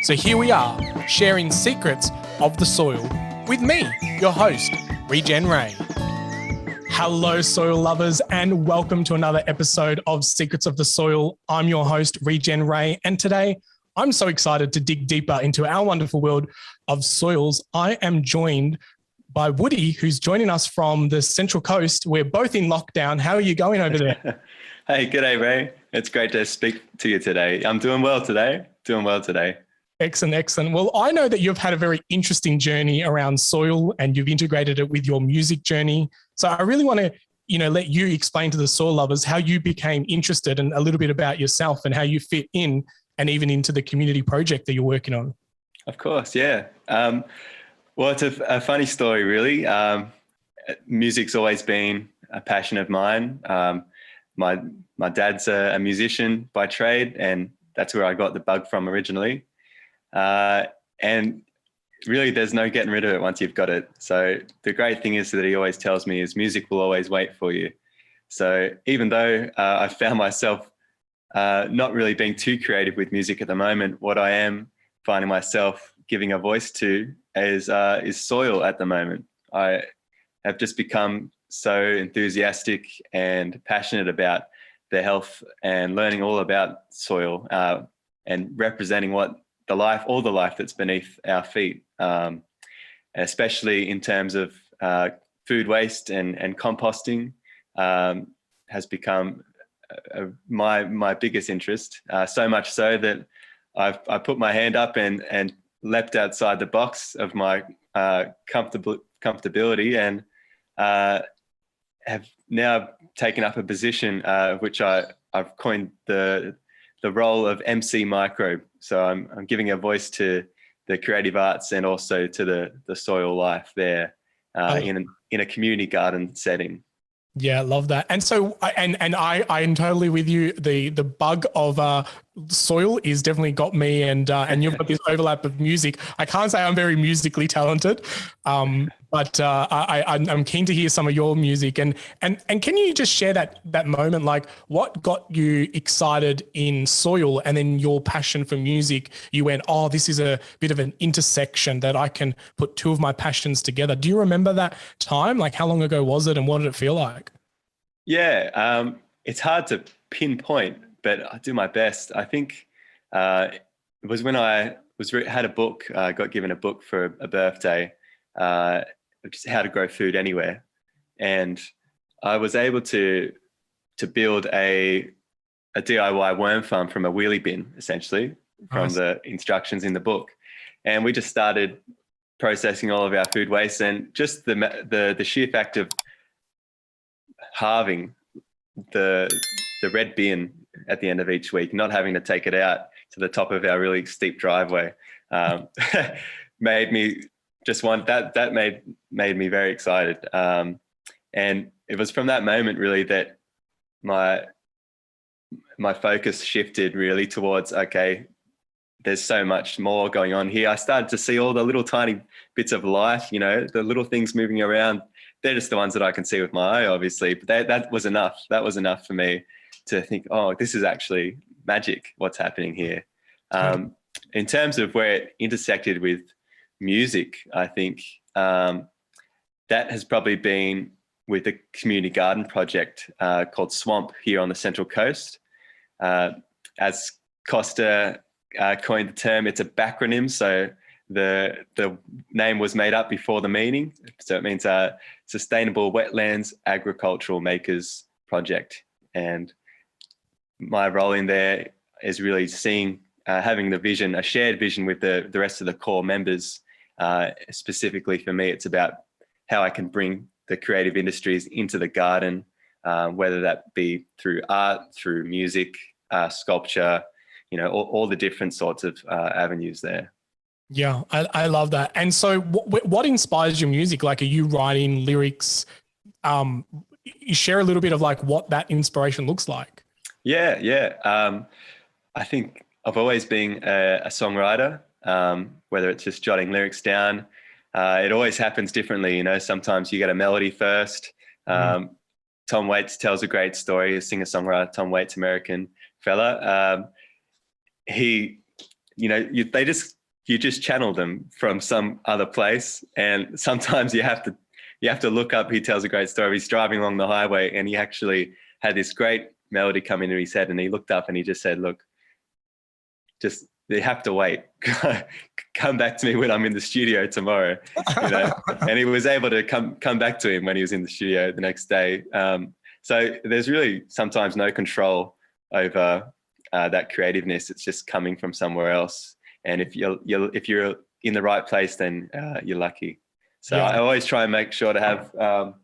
So here we are, sharing secrets of the soil with me, your host, Regen Ray. Hello, soil lovers, and welcome to another episode of Secrets of the Soil. I'm your host, Regen Ray, and today I'm so excited to dig deeper into our wonderful world of soils. I am joined by Woodie, who's joining us from the Central Coast. We're both in lockdown. How are you going over there? Hey, g'day, Ray. It's great to speak to you today. I'm doing well today. Excellent, excellent. Well, I know that you've had a very interesting journey around soil and you've integrated it with your music journey. So I really want to, let you explain to the soil lovers how you became interested and a little bit about yourself and how you fit in and even into the community project that you're working on. Of course, yeah. Well, it's a funny story, really. Music's always been a passion of mine. My dad's a musician by trade, and that's where I got the bug from originally. And really, there's no getting rid of it once you've got it. So the great thing is that he always tells me is music will always wait for you. So even though I found myself not really being too creative with music at the moment, what I am finding myself giving a voice to is soil at the moment. I have just become so enthusiastic and passionate about the health and learning all about soil and representing all the life that's beneath our feet, especially in terms of food waste and composting has become my biggest interest, so much so that I put my hand up and leapt outside the box of my comfortability and have now taken up a position which I've coined the role of MC Microbe. So I'm giving a voice to the creative arts and also to the soil life there in a community garden setting. Yeah, love that. And so, I am totally with you. The bug of soil is definitely got me, and you've got this overlap of music. I can't say I'm very musically talented, but I'm keen to hear some of your music. And can you just share that moment, like what got you excited in soil, and then your passion for music? You went, oh, this is a bit of an intersection that I can put two of my passions together. Do you remember that time? Like, how long ago was it, and what did it feel like? Yeah, it's hard to pinpoint, but I do my best. I think it was when I had a book, got given a book for a birthday, just how to grow food anywhere, and I was able to build a DIY worm farm from a wheelie bin, essentially, from the instructions in the book, and we just started processing all of our food waste, and just the sheer fact of halving the red bin at the end of each week, not having to take it out to the top of our really steep driveway, made me just want that made me very excited. And it was from that moment really that my focus shifted really towards, okay, there's so much more going on here. I started to see all the little tiny bits of life, the little things moving around. They're just the ones that I can see with my eye, obviously, but that was enough. That was enough for me to think, oh, this is actually magic, what's happening here. In terms of where it intersected with music, I think that has probably been with a community garden project called Swamp here on the Central Coast. As Costa coined the term, it's a backronym, so the name was made up before the meaning. So it means Sustainable Wetlands Agricultural Makers Project. And my role in there is really having the vision, a shared vision with the rest of the core members. Specifically for me, it's about how I can bring the creative industries into the garden, whether that be through art, through music, sculpture, all the different sorts of avenues there. Yeah, I love that. And so what inspires your music? Like, are you writing lyrics? You share a little bit of like what that inspiration looks like. Yeah. I think I've always been a songwriter, whether it's just jotting lyrics down. It always happens differently. Sometimes you get a melody first. Tom Waits tells a great story, a singer-songwriter, Tom Waits, American fella. He you just channel them from some other place. And sometimes you have to look up. He tells a great story. He's driving along the highway and he actually had this great melody come into his head, and he looked up and he just said, look, just, you have to wait. Come back to me when I'm in the studio tomorrow. And he was able to come back to him when he was in the studio the next day. So there's really sometimes no control over that creativeness. It's just coming from somewhere else. And if you're in the right place, then you're lucky. So I always try and make sure to have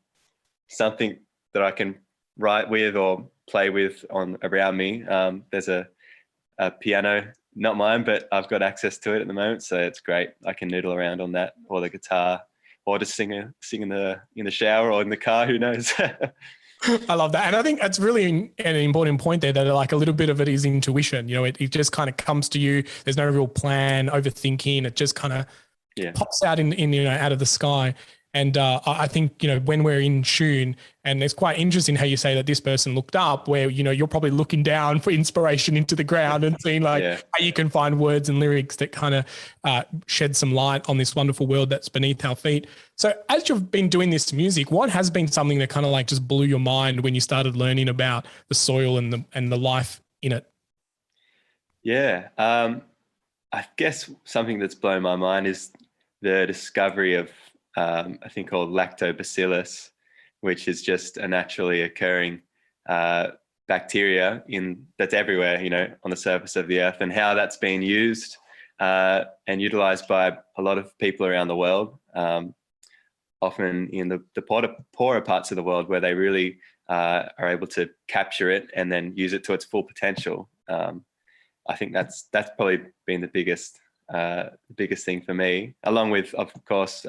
something that I can write with or play with around me. There's a piano, not mine, but I've got access to it at the moment, so it's great. I can noodle around on that, or the guitar, or just sing in the shower or in the car. Who knows? I love that. And I think that's really an important point there, that like a little bit of it is intuition. It just kind of comes to you. There's no real plan, overthinking. It just kind of pops out in out of the sky. And I think, when we're in tune, and it's quite interesting how you say that this person looked up, where, you're probably looking down for inspiration into the ground and seeing how you can find words and lyrics that kind of shed some light on this wonderful world that's beneath our feet. So as you've been doing this music, what has been something that kind of like just blew your mind when you started learning about the soil and the life in it? Yeah. I guess something that's blown my mind is the discovery of a thing called lactobacillus, which is just a naturally occurring bacteria that's everywhere, on the surface of the earth, and how that's been used and utilized by a lot of people around the world, often in the poorer parts of the world, where they really are able to capture it and then use it to its full potential. I think that's probably been the biggest thing for me, along with, of course,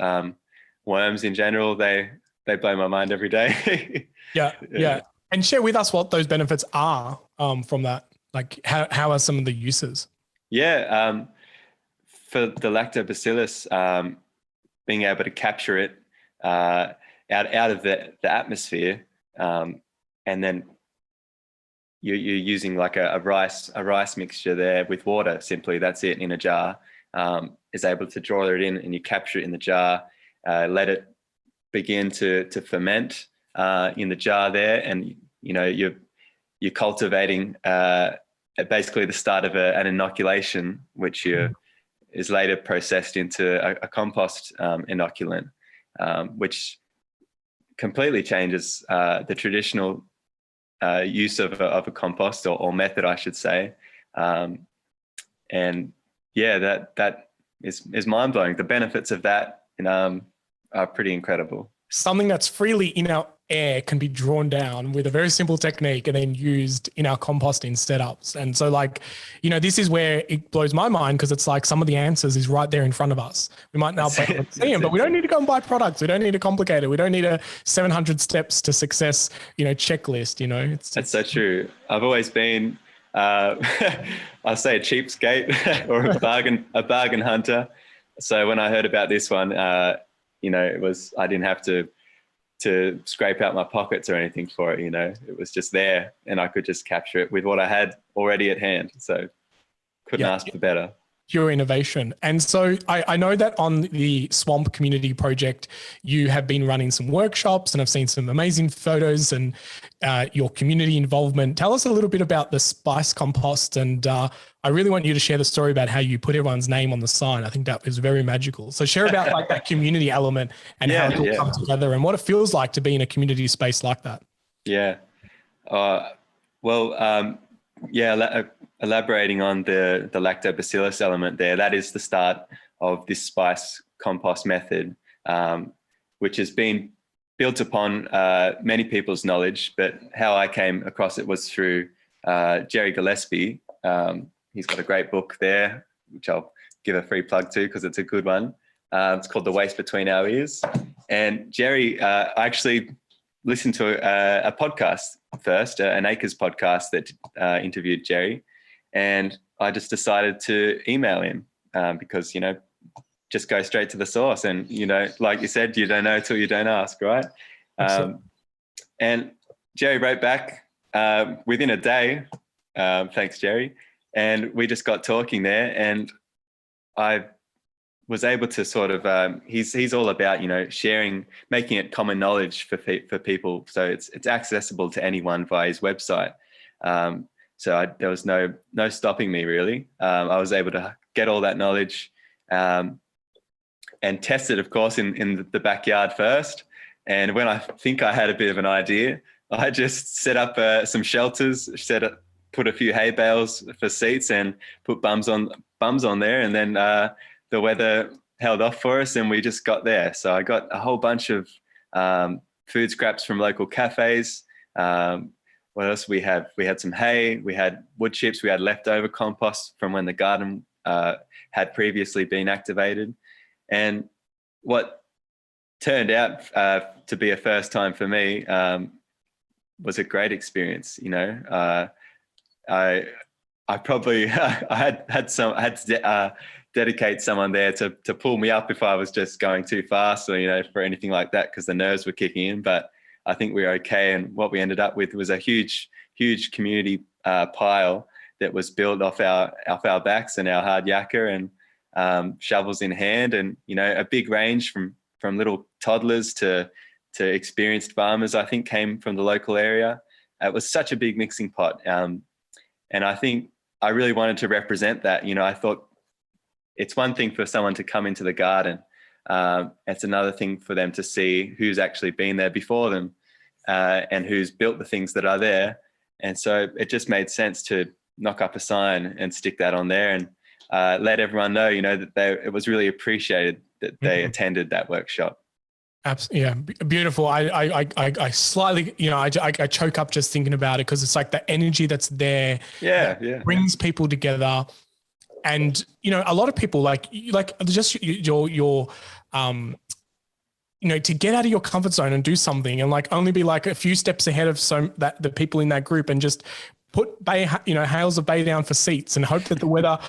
worms in general. They blow my mind every day. Yeah. And share with us what those benefits are from that. Like how are some of the uses? Yeah. For the lactobacillus, being able to capture it out of the atmosphere, and then you're using like a rice mixture there with water, simply, that's it, in a jar, is able to draw it in, and you capture it in the jar, let it begin to ferment in the jar there, and you're cultivating basically the start of an inoculation, which is later processed into a compost inoculant, which completely changes the traditional use of a compost or method, I should say. And yeah, that is mind blowing. The benefits of that are pretty incredible. Something that's freely in our air can be drawn down with a very simple technique and then used in our composting setups. And so this is where it blows my mind, because it's like some of the answers is right there in front of us. We might not be able to see them, but we don't need to go and buy products. We don't need to complicate it. We don't need a 700 steps to success, checklist, That's so true. I've always been, I say a cheapskate or a bargain hunter. So when I heard about this one, it was, I didn't have to scrape out my pockets or anything for it. It was just there, and I could just capture it with what I had already at hand. So couldn't ask for better. Pure innovation. And so I know that on the Swamp Community Project, you have been running some workshops, and I've seen some amazing photos and your community involvement. Tell us a little bit about the spice compost, and I really want you to share the story about how you put everyone's name on the sign. I think that was very magical. So share about that community element and how it all comes together and what it feels like to be in a community space like that. Yeah. Elaborating on the lactobacillus element there, that is the start of this spice compost method, which has been built upon many people's knowledge. But how I came across it was through Jerry Gillespie. He's got a great book there, which I'll give a free plug to because it's a good one. It's called The Waste Between Our Ears. And Jerry, I actually listened to a podcast first, an Acres podcast that interviewed Jerry. And I just decided to email him because, just go straight to the source. And, like you said, you don't know till you don't ask, right? And Jerry wrote back within a day. Thanks, Jerry. And we just got talking there, and I was able to sort of, he's all about, sharing, making it common knowledge for people. So it's accessible to anyone via his website. There was no stopping me really. I was able to get all that knowledge and test it, of course, in the backyard first. And when I think I had a bit of an idea, I just set up some shelters, put a few hay bales for seats and put bums on there. And then the weather held off for us and we just got there. So I got a whole bunch of food scraps from local cafes. What else we had? We had some hay, we had wood chips, we had leftover compost from when the garden had previously been activated. And what turned out to be a first time for me was a great experience. I probably I had to dedicate someone there to pull me up if I was just going too fast or for anything like that, because the nerves were kicking in. But I think we were okay, and what we ended up with was a huge community pile that was built off our backs and our hard yakka and shovels in hand, and a big range from little toddlers to experienced farmers, I think, came from the local area. It was such a big mixing pot, and I think I really wanted to represent that. I thought it's one thing for someone to come into the garden. It's another thing for them to see who's actually been there before them and who's built the things that are there. And so it just made sense to knock up a sign and stick that on there and let everyone know, that it was really appreciated that they attended that workshop. Absolutely, yeah, beautiful. I slightly, I choke up just thinking about it, because it's like the energy that's there. Brings people together. And, a lot of people like just your to get out of your comfort zone and do something and only be a few steps ahead of the people in that group, and just put hails of bay down for seats and hope that the weather,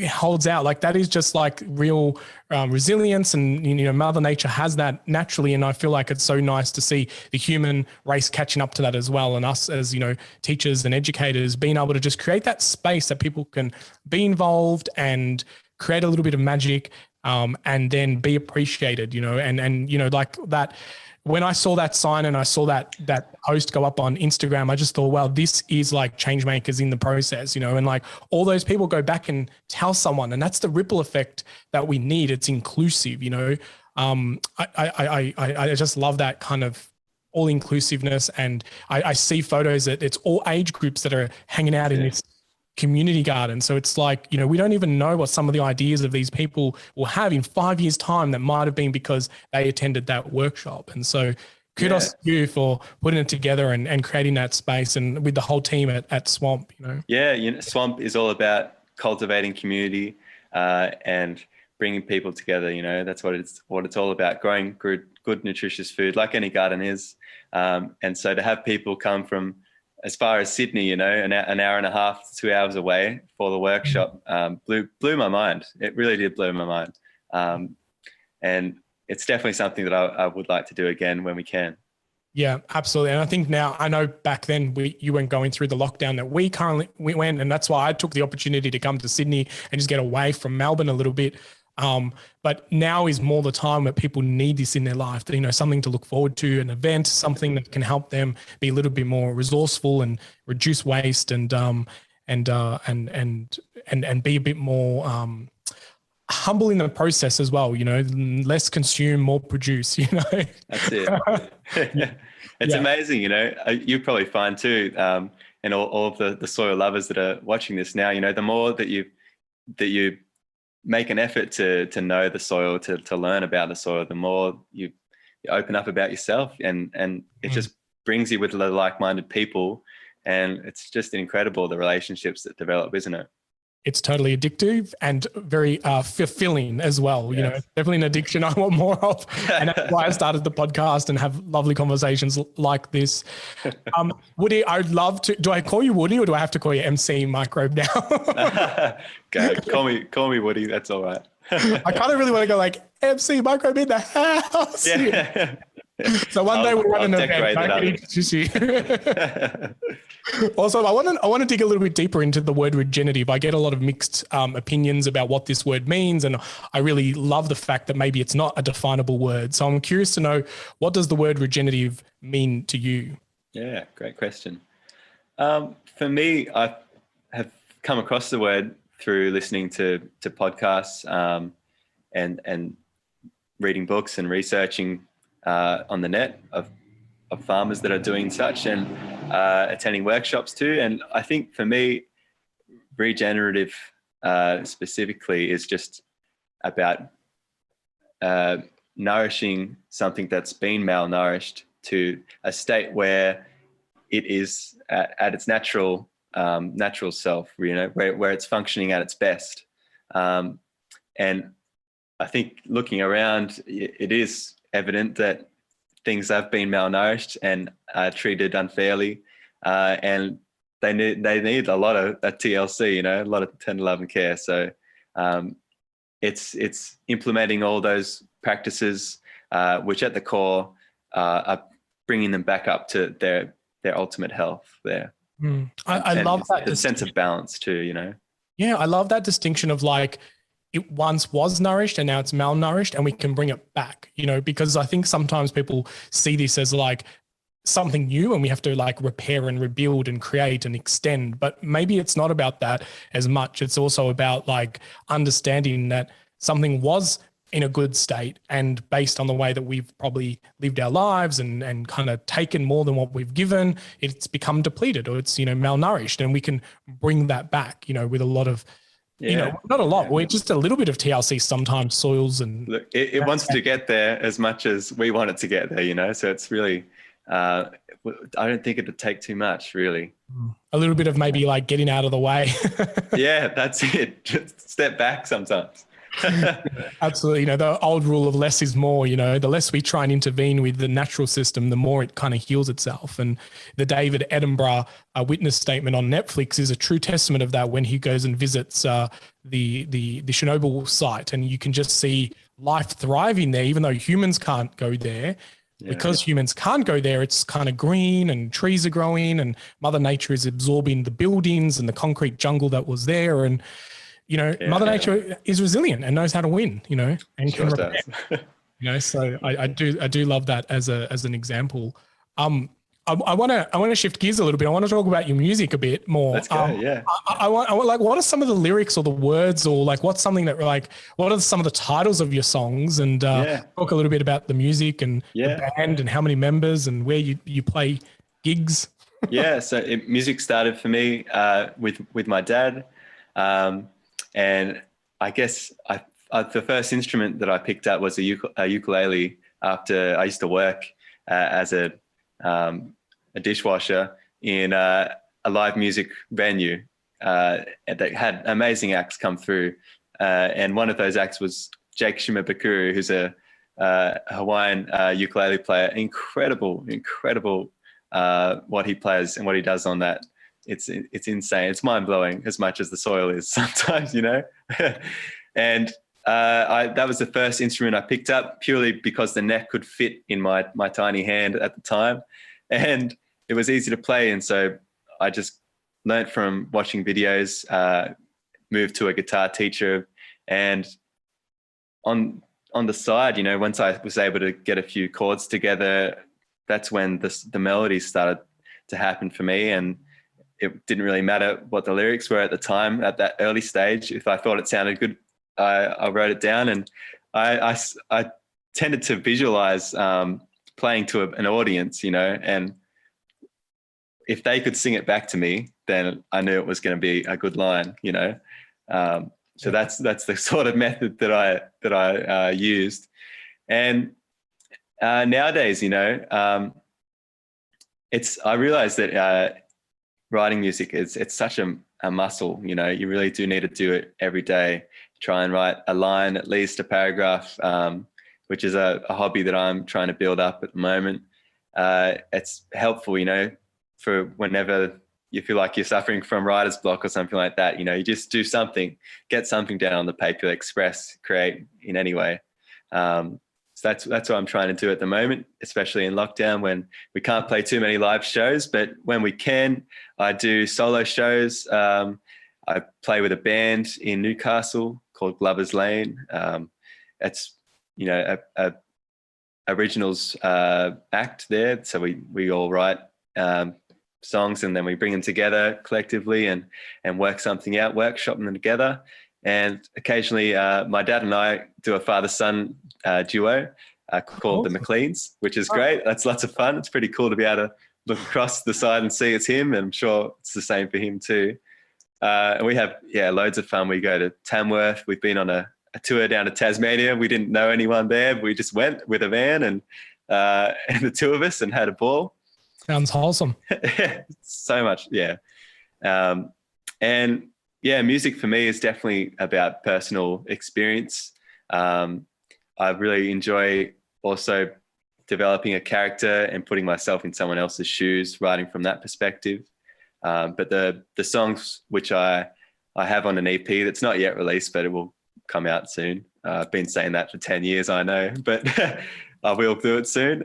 holds out. That is just real resilience, and, Mother Nature has that naturally. And I feel like it's so nice to see the human race catching up to that as well. And us as, teachers and educators being able to just create that space that people can be involved and create a little bit of magic, and then be appreciated, and that. When I saw that sign and I saw that post go up on Instagram, I just thought, wow, this is change makers in the process, and all those people go back and tell someone, and that's the ripple effect that we need. It's inclusive, I just love that kind of all inclusiveness. And I see photos that it's all age groups that are hanging out in this community garden. So it's we don't even know what some of the ideas of these people will have in 5 years' time that might have been because they attended that workshop. And so kudos to you for putting it together and creating that space, and with the whole team at Swamp, Swamp is all about cultivating community and bringing people together. That's what it's all about, growing good nutritious food, like any garden is. And so to have people come from as far as Sydney, an hour and a half to 2 hours away for the workshop, blew my mind. It really did blow my mind. And it's definitely something that I would like to do again when we can. Yeah, absolutely. And I think now, I know back then you weren't going through the lockdown that we went, and that's why I took the opportunity to come to Sydney and just get away from Melbourne a little bit. But now is more the time that people need this in their life, something to look forward to, an event, something that can help them be a little bit more resourceful and reduce waste and be a bit more humble in the process as well. Less consume, more produce. That's it. It's amazing. You probably find too, and all of the soil lovers that are watching this now. The more that you make an effort to know the soil, to learn about the soil, the more you open up about yourself, and it just brings you with like-minded people, and it's just incredible, the relationships that develop, isn't it? It's totally addictive and very fulfilling as well. Yes. It's definitely an addiction I want more of. And that's why I started the podcast and have lovely conversations like this. Woody, I'd love to, do I call you Woody or do I have to call you MC Microbe now? Okay, call me Woody. That's all right. I kind of really want to go MC Microbe in the house. Yeah. So one day we'll run an I'll event. decorate I can it introduce you. Also, I want to dig a little bit deeper into the word regenerative. I get a lot of mixed opinions about what this word means, and I really love the fact that maybe it's not a definable word. So I'm curious to know, what does the word regenerative mean to you? Yeah, great question. For me, I have come across the word through listening to podcasts and reading books and researching on the net of farmers that are doing such, and attending workshops too. And I think for me, regenerative specifically is just about nourishing something that's been malnourished to a state where it is at its natural self, where it's functioning at its best. And I think looking around, it is evident that things have been malnourished and treated unfairly, and they need a lot of TLC, a lot of tender love and care. So it's implementing all those practices, which at the core are bringing them back up to their ultimate health there. I love that the sense of balance too. Yeah, I love that distinction of like, it once was nourished and now it's malnourished, and we can bring it back, because I think sometimes people see this as like something new and we have to like repair and rebuild and create and extend. But maybe it's not about that as much. It's also about like understanding that something was in a good state, and based on the way that we've probably lived our lives and kind of taken more than what we've given, it's become depleted, or it's, malnourished, and we can bring that back, with a lot of, not a lot, we're just a little bit of TLC sometimes, soils. And look, it wants to get there as much as we want it to get there, so it's really, I don't think it would take too much, really. A little bit of maybe like getting out of the way. Yeah, that's it. Just step back sometimes. Absolutely. The old rule of less is more, the less we try and intervene with the natural system, the more it kind of heals itself. And the David Attenborough witness statement on Netflix is a true testament of that, when he goes and visits the Chernobyl site, and you can just see life thriving there, even though humans can't go there. Yeah. Because humans can't go there, it's kind of green and trees are growing, and Mother Nature is absorbing the buildings and the concrete jungle that was there. And Mother Nature is resilient and knows how to win, and sure can repair, so I do love that as an example. I want to shift gears a little bit. I want to talk about your music a bit more. Let's go. Yeah. I want like, what are some of the lyrics or the words, or like, what's something that like, what are some of the titles of your songs, and talk a little bit about the music and the band and how many members and where you play gigs. Yeah. So music started for me with my dad. And I guess the first instrument that I picked up was a ukulele after I used to work as a dishwasher in a live music venue that had amazing acts come through. And one of those acts was Jake Shimabukuro, who's a Hawaiian ukulele player. Incredible what he plays and what he does on that. It's insane. It's mind blowing as much as the soil is sometimes, And that was the first instrument I picked up, purely because the neck could fit in my tiny hand at the time, and it was easy to play. And so I just learnt from watching videos, moved to a guitar teacher, and on the side, once I was able to get a few chords together, that's when the melodies started to happen for me. And it didn't really matter what the lyrics were at the time, at that early stage. If I thought it sounded good, I wrote it down, and I tended to visualize playing to an audience, and if they could sing it back to me, then I knew it was going to be a good line, So that's the sort of method that I used. And nowadays, I realize that writing music it's such a muscle. You really do need to do it every day. Try and write a line, at least a paragraph, which is a hobby that I'm trying to build up at the moment. It's helpful, for whenever you feel like you're suffering from writer's block or something like that. You just do something, get something down on the paper, express, create in any way. So that's what I'm trying to do at the moment, especially in lockdown when we can't play too many live shows. But when we can, I do solo shows. I play with a band in Newcastle called Glover's Lane. It's, you know, a originals act there. So we all write songs and then we bring them together collectively and work something out, workshop them together. And occasionally my dad and I do a father-son duo called the McCleans, which is great. That's lots of fun. It's pretty cool to be able to look across the side and see it's him. And I'm sure it's the same for him too. And we have, loads of fun. We go to Tamworth. We've been on a tour down to Tasmania. We didn't know anyone there, but we just went with a van and the two of us and had a ball. Sounds wholesome. So much, yeah. And yeah, music for me is definitely about personal experience. I really enjoy also developing a character and putting myself in someone else's shoes, writing from that perspective. But the songs which I have on an EP that's not yet released, but it will come out soon. I've been saying that for 10 years, I know, but I will do it soon.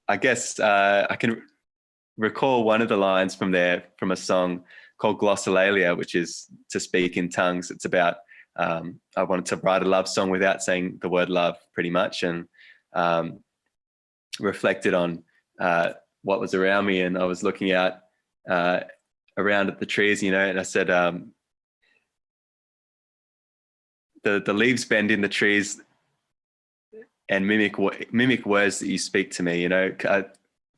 I guess I can recall one of the lines from a song called Glossolalia, which is to speak in tongues. It's about I wanted to write a love song without saying the word love, pretty much, and reflected on what was around me. And I was looking out around at the trees, and I said, the leaves bend in the trees and mimic words that you speak to me.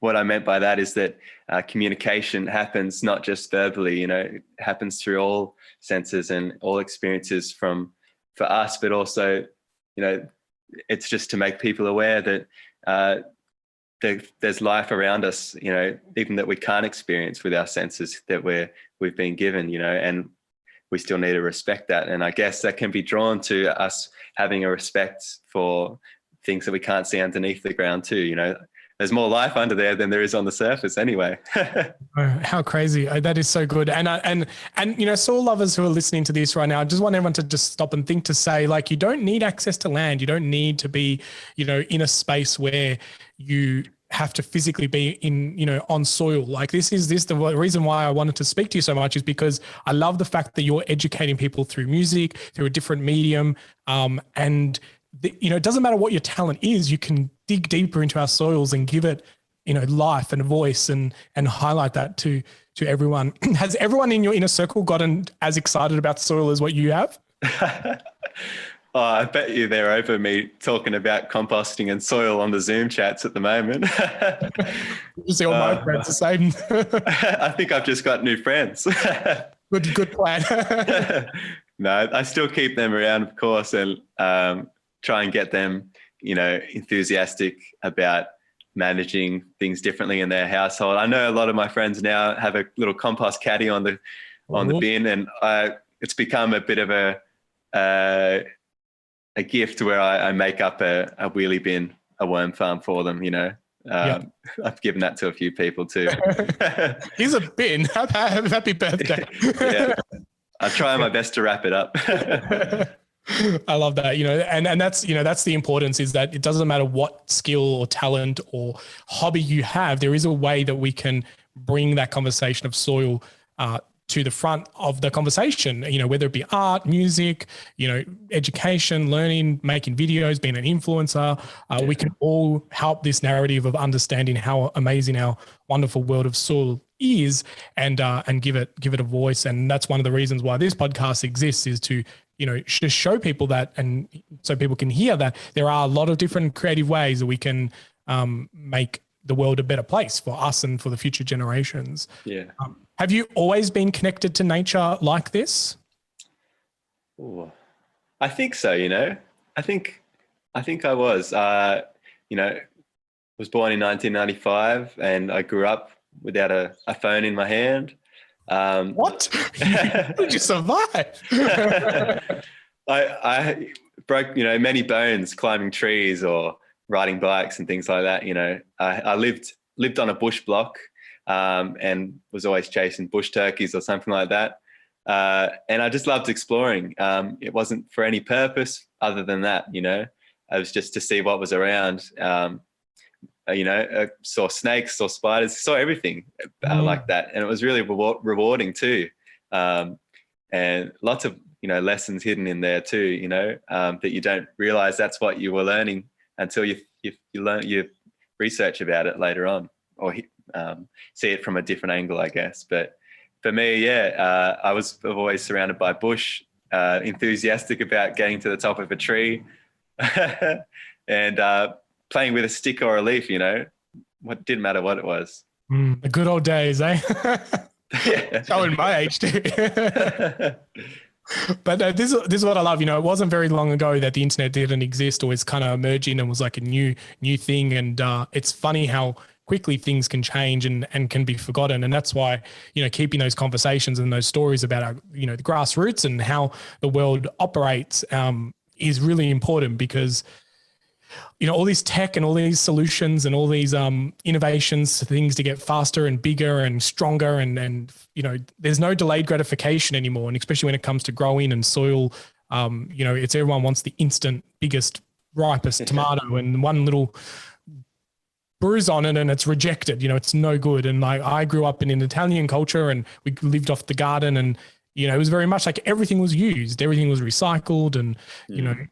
What I meant by that is that communication happens not just verbally, it happens through all senses and all experiences for us, but also, it's just to make people aware that there's life around us, even that we can't experience with our senses that we've been given, and we still need to respect that. And I guess that can be drawn to us having a respect for things that we can't see underneath the ground too. There's more life under there than there is on the surface anyway. Oh, how crazy. That is so good. And soil lovers who are listening to this right now, I just want everyone to just stop and think to say, like, you don't need access to land. You don't need to be, in a space where you have to physically be in, on soil. Like the reason why I wanted to speak to you so much is because I love the fact that you're educating people through music, through a different medium. It doesn't matter what your talent is, you can dig deeper into our soils and give it, life and a voice and highlight that to everyone. Has everyone in your inner circle gotten as excited about soil as what you have? Oh, I bet you they're over me talking about composting and soil on the Zoom chats at the moment. You see all my friends the same. I think I've just got new friends. Good plan. No, I still keep them around, of course, and try and get them, enthusiastic about managing things differently in their household. I know a lot of my friends now have a little compost caddy on the bin, and it's become a bit of a gift where I make up a wheelie bin, a worm farm for them, Yep. I've given that to a few people too. Here's a bin. Happy birthday. Yeah. I try my best to wrap it up. I love that, and that's, that's the importance, is that it doesn't matter what skill or talent or hobby you have, there is a way that we can bring that conversation of soil to the front of the conversation, whether it be art, music, education, learning, making videos, being an influencer. We can all help this narrative of understanding how amazing our wonderful world of soil is, and give it a voice. And that's one of the reasons why this podcast exists, is to just show people that, and so people can hear that there are a lot of different creative ways that we can make the world a better place for us and for the future generations. Yeah. Have you always been connected to nature like this? Ooh, I think so. I think I was. Was born in 1995, and I grew up without a phone in my hand. What? How did you survive? I broke, many bones climbing trees or riding bikes and things like that. I lived on a bush block, and was always chasing bush turkeys or something like that. And I just loved exploring. It wasn't for any purpose other than that, it was just to see what was around. Saw snakes, saw spiders, saw everything like that. And it was really rewarding too. And lots of, lessons hidden in there too, that you don't realize that's what you were learning until you learn, you research about it later on, or see it from a different angle, I guess. But for me, I've always surrounded by bush, enthusiastic about getting to the top of a tree and playing with a stick or a leaf, what didn't matter what it was. The good old days, eh? Yeah. Showing my age too. But this is what I love. It wasn't very long ago that the internet didn't exist, or was kind of emerging and was like a new thing. And it's funny how quickly things can change and can be forgotten. And that's why, keeping those conversations and those stories about our, the grassroots and how the world operates is really important, because all these tech and all these solutions and all these innovations, things to get faster and bigger and stronger, and there's no delayed gratification anymore. And especially when it comes to growing and soil, it's everyone wants the instant, biggest, ripest tomato, and one little bruise on it and it's rejected. It's no good. And I grew up in an Italian culture, and we lived off the garden, and it was very much like everything was used, everything was recycled, and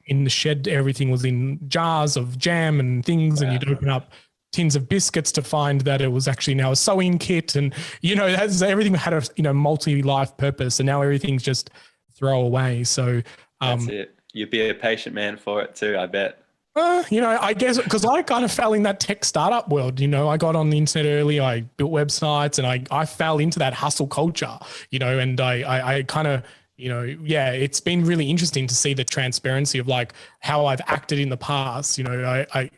in the shed everything was in jars of jam and things. Wow. And you'd open up tins of biscuits to find that it was actually now a sewing kit, and everything had a multi-life purpose, and now everything's just throw away. So that's it. You'd be a patient man for it too, I bet. I guess because I kind of fell in that tech startup world. I got on the internet early, I built websites, and I fell into that hustle culture, and I kind of, it's been really interesting to see the transparency of like how I've acted in the past. I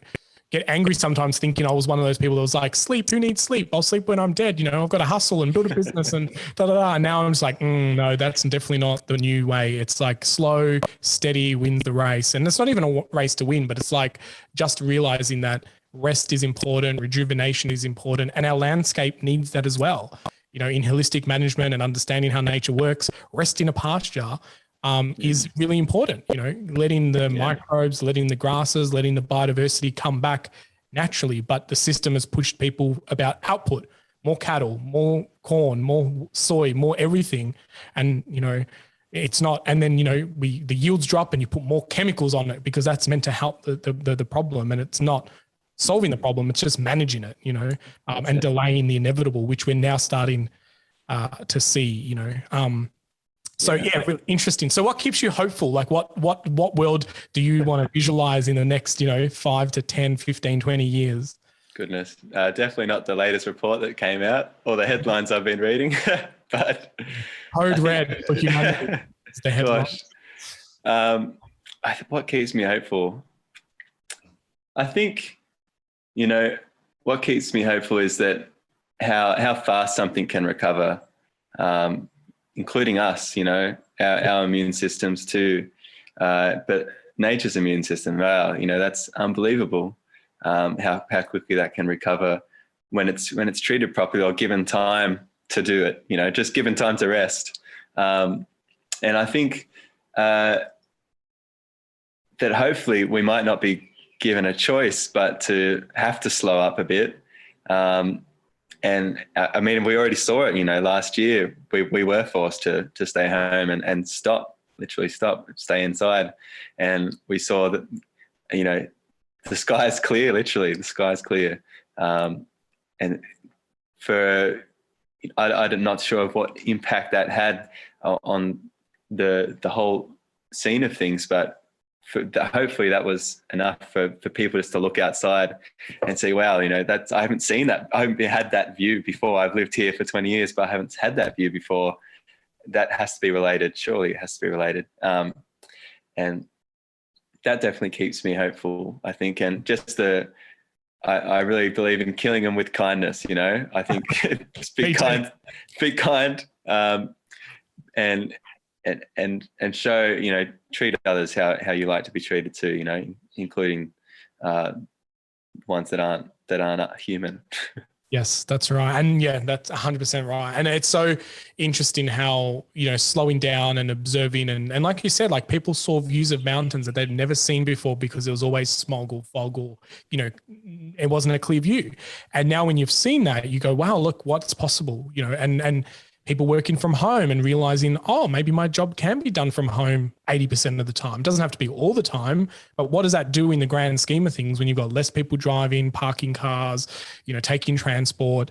get angry sometimes thinking I was one of those people that was like, sleep, who needs sleep? I'll sleep when I'm dead. I've got to hustle and build a business and And now I'm just like, no, that's definitely not the new way. It's like slow, steady wins the race. And it's not even a race to win, but it's like just realizing that rest is important, rejuvenation is important, and our landscape needs that as well. In holistic management and understanding how nature works, rest in a pasture is really important, letting the microbes, letting the grasses, letting the biodiversity come back naturally. But the system has pushed people about output, more cattle, more corn, more soy, more everything. And, it's not, and then, the yields drop and you put more chemicals on it because that's meant to help the problem. And it's not solving the problem, it's just managing it, and delaying the inevitable, which we're now starting to see, really interesting. So what keeps you hopeful? Like what world do you want to visualize in the next, 5 to 10, 15, 20 years? Goodness. Definitely not the latest report that came out or the headlines I've been reading, but Code red for humanity. It's the headline. What keeps me hopeful? I think, what keeps me hopeful is that how fast something can recover, including us, our immune systems too. But nature's immune system, wow, that's unbelievable. How quickly that can recover when it's treated properly or given time to do it, just given time to rest. And I think that hopefully we might not be given a choice, but to have to slow up a bit. And I mean, we already saw it, last year we were forced to stay home and literally stop, stay inside. And we saw that, the sky's clear, literally the sky's clear. And I'm not sure of what impact that had on the whole scene of things, but hopefully that was enough for people just to look outside and see, wow, I haven't seen that. I haven't had that view before. I've lived here for 20 years, but I haven't had that view before. That has to be related. Surely it has to be related. And that definitely keeps me hopeful, I think. And just I really believe in killing them with kindness, I think just be kind, and show, treat others how you like to be treated too, including ones that aren't human. Yes, that's right. And yeah, that's 100% right. And it's so interesting how, slowing down and observing and like you said, like people saw views of mountains that they'd never seen before because there was always smog or fog or, it wasn't a clear view. And now when you've seen that, you go, wow, look what's possible, and people working from home and realizing, oh, maybe my job can be done from home 80% of the time. It doesn't have to be all the time, but what does that do in the grand scheme of things when you've got less people driving, parking cars, taking transport?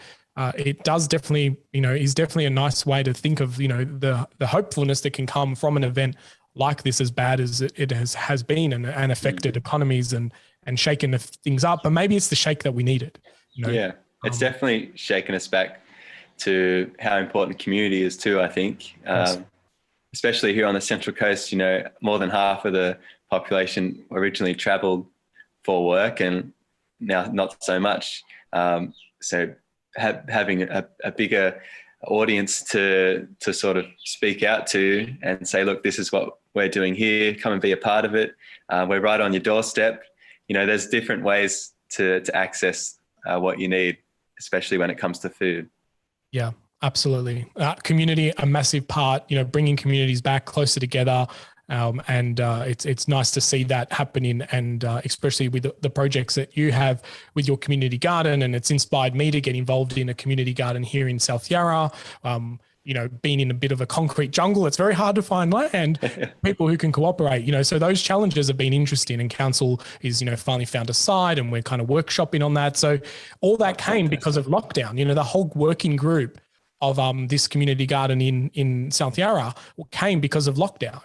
It does definitely, is definitely a nice way to think of, the hopefulness that can come from an event like this, as bad as it has been and affected economies and shaken things up. But maybe it's the shake that we needed. Yeah, it's definitely shaken us back to how important community is too, I think. Yes. Especially here on the Central Coast, more than half of the population originally traveled for work and now not so much. So having a bigger audience to sort of speak out to and say, look, this is what we're doing here, come and be a part of it. We're right on your doorstep. There's different ways to access what you need, especially when it comes to food. Yeah, absolutely. Community, a massive part, bringing communities back closer together. And it's nice to see that happening, and especially with the projects that you have with your community garden. And it's inspired me to get involved in a community garden here in South Yarra. Being in a bit of a concrete jungle, it's very hard to find land, people who can cooperate, so those challenges have been interesting, and council is, finally found a site and we're kind of workshopping on that. So all that came because of lockdown, the whole working group of this community garden in South Yarra came because of lockdown.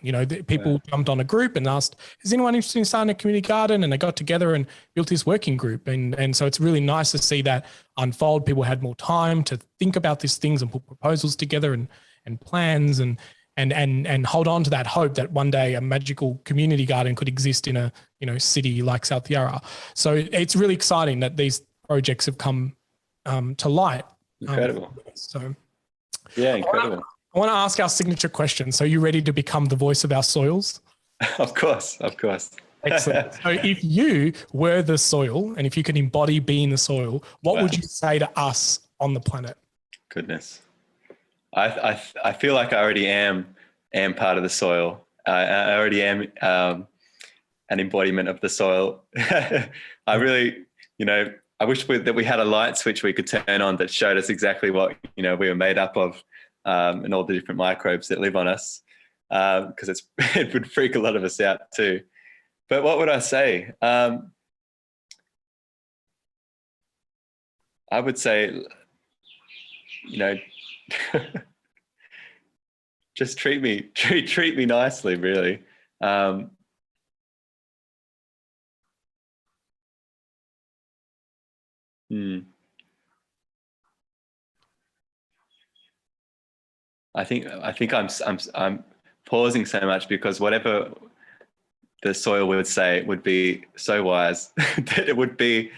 People jumped on a group and asked, is anyone interested in starting a community garden? And they got together and built this working group. And so it's really nice to see that unfold. People had more time to think about these things and put proposals together and plans and hold on to that hope that one day a magical community garden could exist in a city like South Yarra. So it's really exciting that these projects have come to light. Incredible. So yeah, incredible. I want to ask our signature question. So, are you ready to become the voice of our soils? Of course. Excellent. So if you were the soil and if you could embody being the soil, what would you say to us on the planet? Goodness. I feel like I already am part of the soil. I already am an embodiment of the soil. I really, I wish that we had a light switch we could turn on that showed us exactly what, we were made up of, and all the different microbes that live on us, because it would freak a lot of us out too. But what would I say? I would say, just treat me nicely, really. I think I'm pausing so much because whatever the soil would say would be so wise that it would be,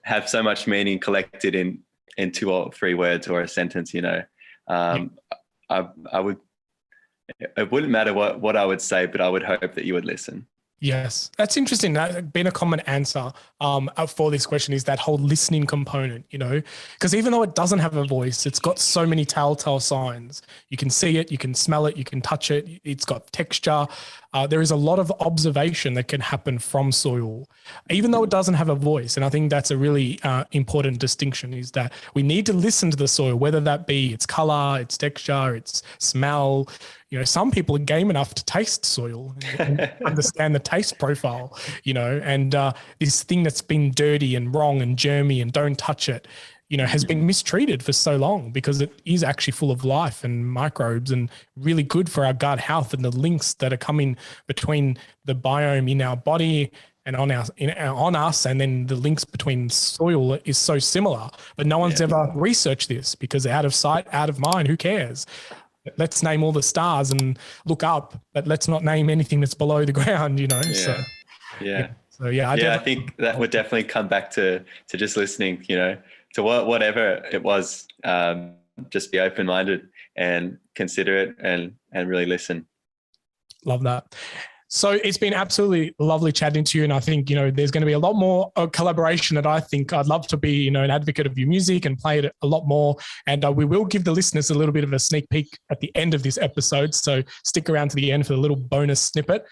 have so much meaning collected in 2 or 3 words or a sentence. I would. It wouldn't matter what I would say, but I would hope that you would listen. Yes, that's interesting. That been a common answer for this question is that whole listening component, because even though it doesn't have a voice, it's got so many telltale signs. You can see it, you can smell it, you can touch it. It's got texture. There is a lot of observation that can happen from soil, even though it doesn't have a voice. And I think that's a really important distinction, is that we need to listen to the soil, whether that be its color, its texture, its smell. Some people are game enough to taste soil and understand the taste profile, and this thing that's been dirty and wrong and germy and don't touch it, has been mistreated for so long because it is actually full of life and microbes and really good for our gut health, and the links that are coming between the biome in our body and on us, and then the links between soil is so similar, but no one's ever researched this because out of sight, out of mind, who cares? Let's name all the stars and look up, but let's not name anything that's below the ground, I think that would definitely come back to just listening, to whatever it was. Just be open-minded and consider it and really listen. Love that. So it's been absolutely lovely chatting to you. And I think, there's going to be a lot more collaboration that I think I'd love to be, an advocate of your music and play it a lot more. And we will give the listeners a little bit of a sneak peek at the end of this episode. So stick around to the end for the little bonus snippet.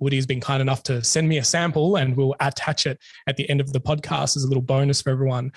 Woodie's been kind enough to send me a sample and we'll attach it at the end of the podcast as a little bonus for everyone.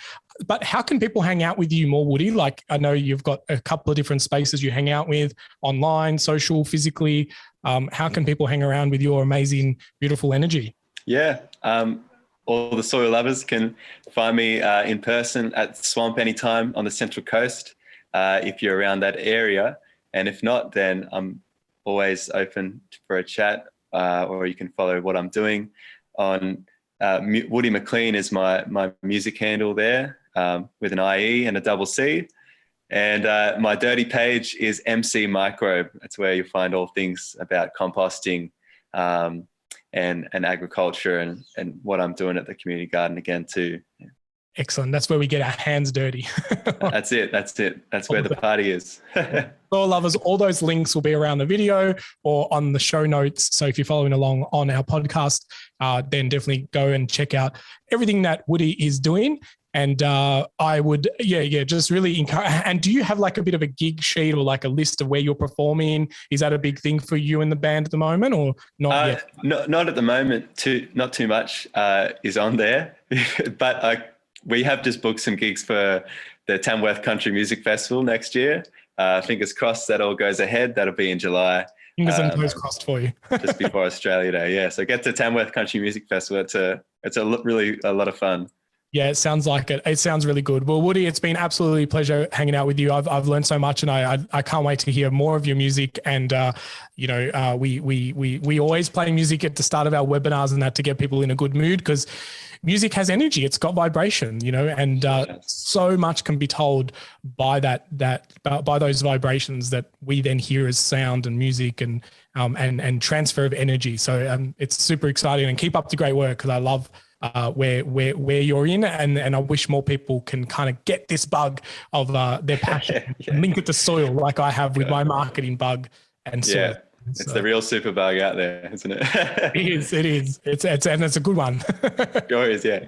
But how can people hang out with you more, Woodie? Like, I know you've got a couple of different spaces you hang out with, online, social, physically. How can people hang around with your amazing, beautiful energy? Yeah. All the soil lovers can find me in person at Swamp anytime on the Central Coast, if you're around that area. And if not, then I'm always open for a chat. Or you can follow what I'm doing on Woodie McClean is my music handle there, with an IE and a double C. And my dirty page is MC Microbe. That's where you'll find all things about composting and agriculture and what I'm doing at the community garden again too. Yeah. Excellent. That's where we get our hands dirty. That's it. That's where the party is. Soil lovers, all those links will be around the video or on the show notes. So if you're following along on our podcast, then definitely go and check out everything that Woodie is doing. And I would, just really encourage. And do you have like a bit of a gig sheet or like a list of where you're performing? Is that a big thing for you and the band at the moment, or not yet? Not at the moment. Not too much is on there, but we have just booked some gigs for the Tamworth Country Music Festival next year. Fingers crossed that all goes ahead. That'll be in July. Fingers and toes crossed for you. Just before Australia Day. Yeah. So get to Tamworth Country Music Festival. It's really a lot of fun. Yeah, it sounds like it. It sounds really good. Well, Woodie, it's been absolutely a pleasure hanging out with you. I've learned so much, and I can't wait to hear more of your music. And we always play music at the start of our webinars and that to get people in a good mood, because music has energy. It's got vibration, and so much can be told by by those vibrations that we then hear as sound and music and transfer of energy. So it's super exciting, and keep up the great work, because I love where you're in, and I wish more people can kind of get this bug of their passion and link it to soil, like I have with my marketing bug and soil. Yeah. It's the real super bug out there, isn't it? It is. It's a good one. Sure is, yeah.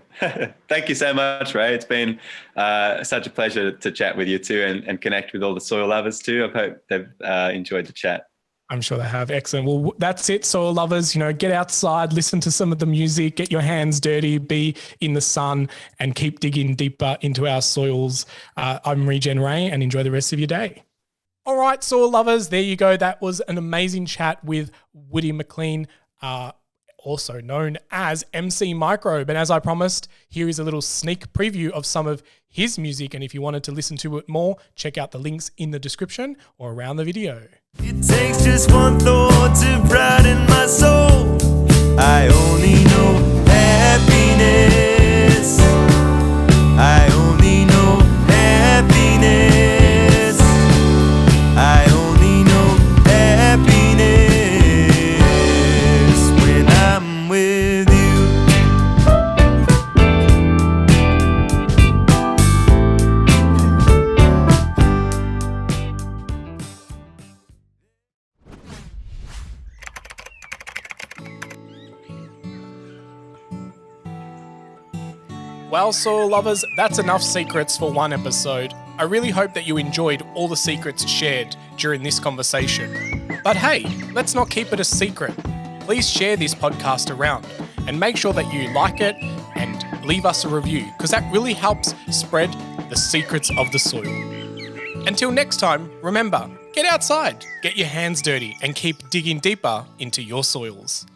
Thank you so much, Ray. It's been such a pleasure to chat with you too, and connect with all the soil lovers too. I hope they've enjoyed the chat. I'm sure they have. Excellent. Well, that's it, soil lovers. Get outside, listen to some of the music, get your hands dirty, be in the sun, and keep digging deeper into our soils. I'm Regen Ray, and enjoy the rest of your day. All right, soil lovers, there you go. That was an amazing chat with Woodie McClean, also known as MC Microbe. And as I promised, here is a little sneak preview of some of his music. And if you wanted to listen to it more, check out the links in the description or around the video. It takes just one thought to brighten my soul. I only know happiness. I only know happiness. I only know happiness when I'm with you. Well, soil lovers, that's enough secrets for one episode. I really hope that you enjoyed all the secrets shared during this conversation. But hey, let's not keep it a secret. Please share this podcast around and make sure that you like it and leave us a review, because that really helps spread the secrets of the soil. Until next time, remember, get outside, get your hands dirty, and keep digging deeper into your soils.